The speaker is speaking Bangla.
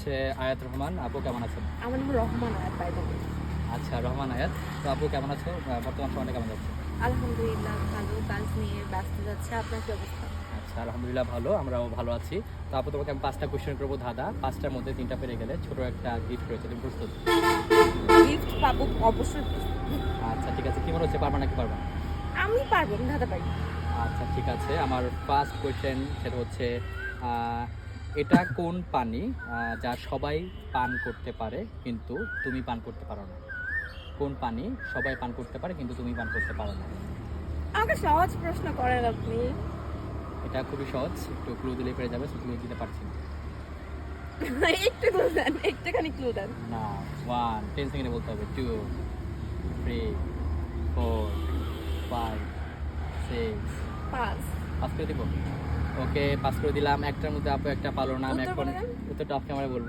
হচ্ছে আয়াত রহমান। আপু কেমন আছেন? আমার নাম রহমান আয়াত বাইদা। আচ্ছা, রহমান আয়াত। তো আপু কেমন আছো? বর্তমান সময়টা কেমন যাচ্ছে? আলহামদুলিল্লাহ ভালো, কাজ নিয়ে ব্যস্ত যাচ্ছে। আপনার কি অবস্থা? আচ্ছা, আলহামদুলিল্লাহ ভালো, আমরাও ভালো আছি। তো আপু তোমাকে আমি 5টা কোয়েশ্চেন করবো ধাঁধা। 5টার মধ্যে 3টা পেরে গেলে ছোট একটা গিফট রয়েছে, তুমি প্রস্তুত? গিফট পাবো অবশ্যই প্রস্তুত। আচ্ছা ঠিক আছে, কি মনে হচ্ছে, পারবা নাকি পারবা না? আমি পারবো, আমি ধাঁধা পারি। আচ্ছা ঠিক আছে, আমার ফার্স্ট কোয়েশ্চেন সেটা হচ্ছে আহ, এটা কোন পানি যা সবাই পান করতে পারে কিন্তু তুমি পান করতে পারো না? কোন পানি সবাই পান করতে পারে কিন্তু তুমি পান করতে পারো না? আমাকে সহজ প্রশ্ন করেন আপনি। এটা খুবই সহজ, একটু ক্লু দিলেই পেরে যাবে, ক্লু দিতে পারছি না। একটু ক্লু দেন, একটুখানি ক্লু দেন। না, 10 সেকেন্ডে বলতে হবে। 2, 3, 4, 5, 6। পাঁচ। পাস করে দিব? ওকে, পাস করে দিলাম। একটার মধ্যে আপু একটা পারলো না, আমি উত্তর এখন বলে দেন। উত্তরটা অফ ক্যামেরায় বলবো।